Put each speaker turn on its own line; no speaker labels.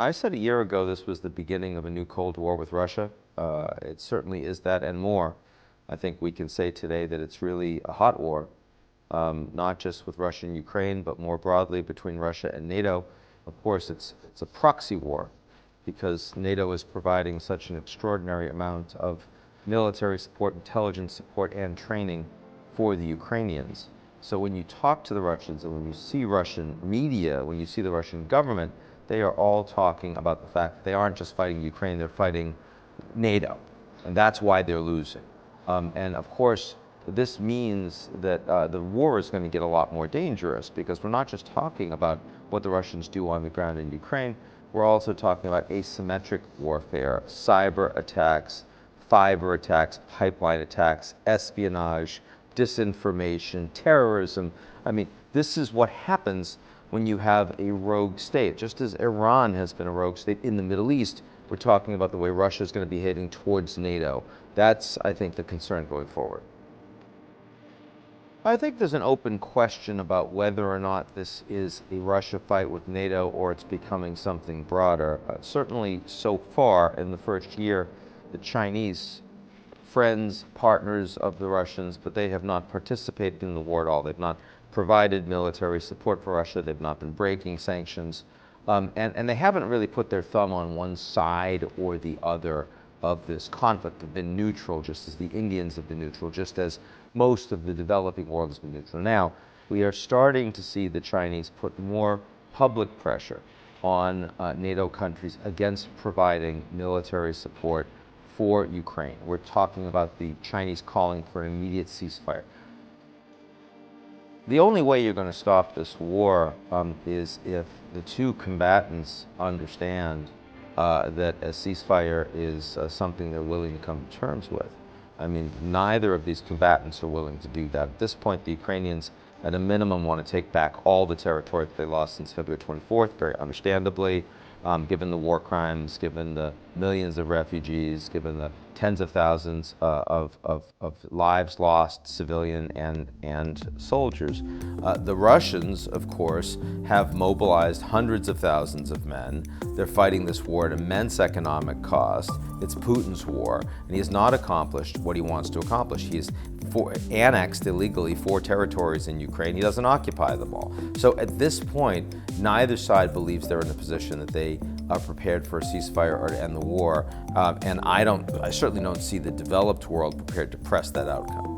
I said a year ago this was the beginning of a new Cold War with Russia. It certainly is that and more. I think we can say today that it's really a hot war, not just with Russia and Ukraine, but more broadly between Russia and NATO. Of course, it's a proxy war because NATO is providing such an extraordinary amount of military support, intelligence support, and training for the Ukrainians. So when you talk to the Russians and when you see Russian media, when you see the Russian government, they are all talking about the fact that they aren't just fighting Ukraine, they're fighting NATO. And that's why they're losing. And of course, this means that the war is going to get a lot more dangerous because we're not just talking about what the Russians do on the ground in Ukraine, we're also talking about asymmetric warfare, cyber attacks, fiber attacks, pipeline attacks, espionage, disinformation, terrorism. I mean, this is what happens when you have a rogue state. Just as Iran has been a rogue state in the Middle East, we're talking about the way Russia is going to be heading towards NATO. That's, I think, the concern going forward. I think there's an open question about whether or not this is a Russia fight with NATO or it's becoming something broader. Certainly so far in the first year, the Chinese friends, partners of the Russians, but they have not participated in the war at all. They've not provided military support for Russia. They've not been breaking sanctions. And they haven't really put their thumb on one side or the other of this conflict. They've been neutral, just as the Indians have been neutral, just as most of the developing world has been neutral. Now, we are starting to see the Chinese put more public pressure on NATO countries against providing military support for Ukraine. We're talking about the Chinese calling for an immediate ceasefire. The only way you're going to stop this war is if the two combatants understand that a ceasefire is something they're willing to come to terms with. I mean, neither of these combatants are willing to do that. At this point, the Ukrainians, at a minimum, want to take back all the territory that they lost since February 24th, very understandably, given the war crimes, given the millions of refugees, given the tens of thousands of lives lost, civilian and soldiers. The Russians, of course, have mobilized hundreds of thousands of men. They're fighting this war at immense economic cost. It's Putin's war, and he has not accomplished what he wants to accomplish. He has annexed illegally 4 territories in Ukraine. He doesn't occupy them all. So at this point, neither side believes they're in a position that they are prepared for a ceasefire or to end the war. And I certainly don't see the developed world prepared to press that outcome.